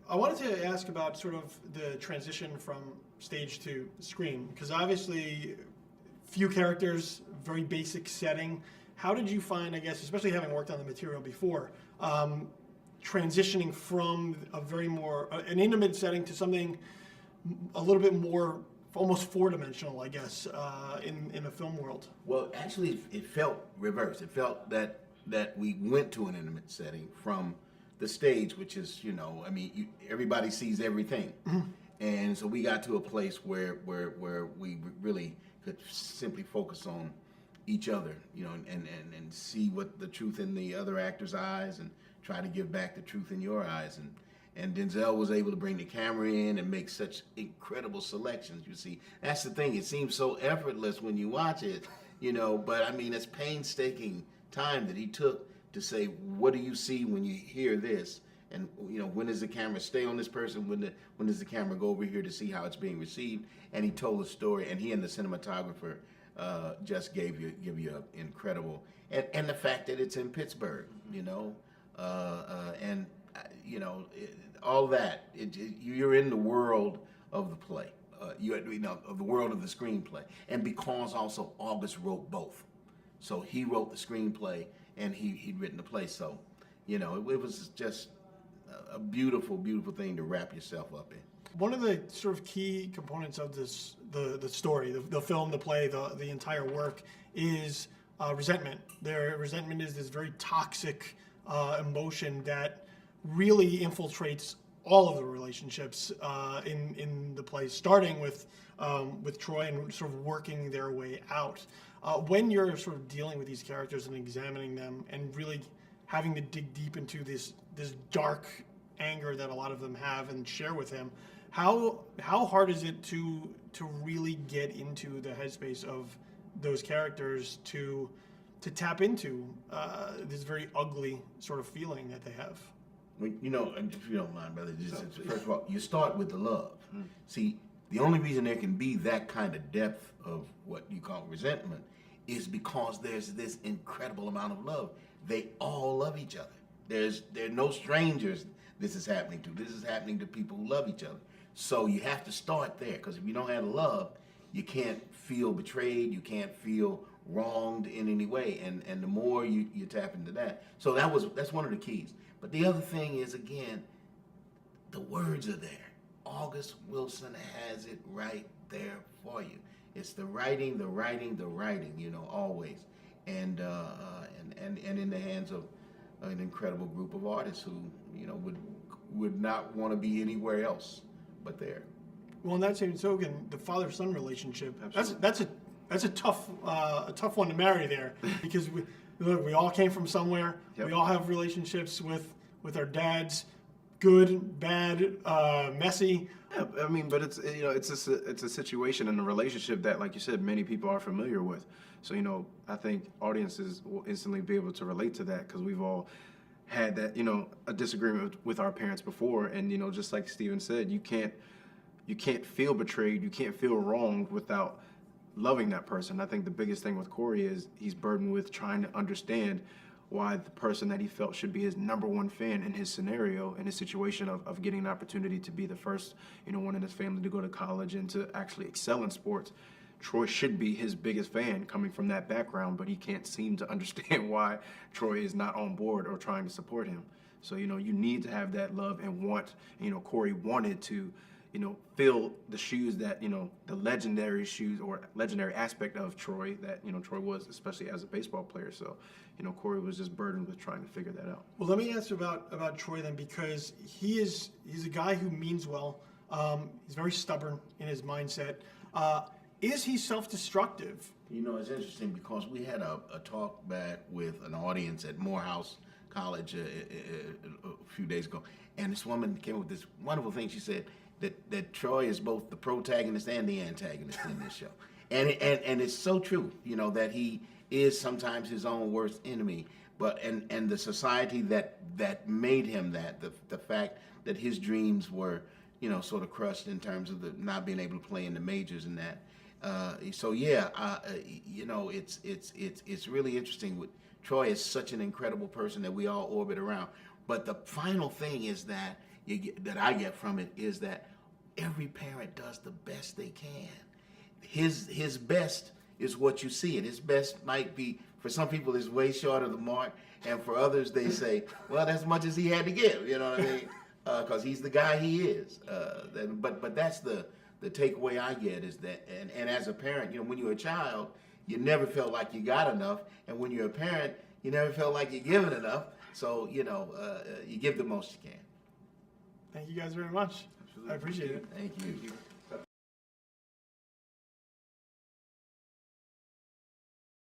I wanted to ask about sort of the transition from stage to screen, because obviously few characters, very basic setting. How did you find, I guess, especially having worked on the material before, transitioning from a very more, an intimate setting to something a little bit more almost four-dimensional, I guess, in the film world? Well, actually, it felt reversed. It felt that we went to an intimate setting from the stage, which is, I mean, everybody sees everything. Mm-hmm. And so we got to a place where we really could simply focus on each other, and see what the truth in the other actor's eyes and try to give back the truth in your eyes. And Denzel was able to bring the camera in and make such incredible selections, you see. That's the thing. It seems so effortless when you watch it, but I mean, it's painstaking time that he took to say, what do you see when you hear this? And, when does the camera stay on this person? When does the camera go over here to see how it's being received? And he told a story, and he and the cinematographer just give you an incredible, and the fact that it's in Pittsburgh, all that. You're in the world of the play, of the world of the screenplay, and because also August wrote both, so he wrote the screenplay and he'd written the play. So, it was just a beautiful, beautiful thing to wrap yourself up in. One of the sort of key components of this, the story, the film, the play, the entire work, is resentment. Resentment is this very toxic emotion that really infiltrates all of the relationships in the play, starting with Troy and sort of working their way out. When you're sort of dealing with these characters and examining them and really having to dig deep into this dark anger that a lot of them have and share with him, how hard is it to really get into the headspace of those characters to tap into this very ugly sort of feeling that they have? And if you don't mind, brother, first of all, you start with the love. Mm. See, the only reason there can be that kind of depth of what you call resentment is because there's this incredible amount of love. They all love each other. There are no strangers this is happening to. This is happening to people who love each other. So you have to start there, because if you don't have love, you can't feel betrayed, you can't feel wronged in any way. And the more you tap into that. So that's one of the keys. But the other thing is, again, the words are there. August Wilson has it right there for you. It's the writing, always. And in the hands of an incredible group of artists who, would not want to be anywhere else but there. Well, in that same token, the father-son relationship, that's a tough one to marry there, because we all came from somewhere. Yep. We all have relationships with our dads, good, bad, messy. Yeah, I mean, but it's it's a situation and a relationship that, like you said, many people are familiar with. So I think audiences will instantly be able to relate to that, because we've all had that a disagreement with our parents before, and just like Steven said, you can't feel betrayed, you can't feel wronged without loving that person. I think the biggest thing with Corey is he's burdened with trying to understand why the person that he felt should be his number one fan in his scenario, in his situation of getting an opportunity to be the first, one in his family to go to college and to actually excel in sports. Troy should be his biggest fan coming from that background, but he can't seem to understand why Troy is not on board or trying to support him. So, you need to have that love and want, Corey wanted to, fill the shoes that, the legendary shoes or legendary aspect of Troy that, Troy was, especially as a baseball player. So, Corey was just burdened with trying to figure that out. Well, let me ask you about Troy then, because he's a guy who means well. He's very stubborn in his mindset. Is he self-destructive? It's interesting, because we had a talk back with an audience at Morehouse College a few days ago, and this woman came up with this wonderful thing. She said that Troy is both the protagonist and the antagonist in this show, and it's so true. That he is sometimes his own worst enemy, but and the society that made him that, the fact that his dreams were sort of crushed in terms of the not being able to play in the majors and that. It's really interesting. Troy is such an incredible person that we all orbit around. But the final thing is that, that I get from it is that every parent does the best they can. His best is what you see, and his best might be, for some people, is way short of the mark, and for others, they say, well, that's as much as he had to give, you know what I mean? Because he's the guy he is. But that's the takeaway I get is that, and as a parent, when you're a child, you never felt like you got enough, and when you're a parent, you never felt like you're giving enough. So, you give the most you can. Thank you guys very much. Absolutely. I appreciate it. Thank you.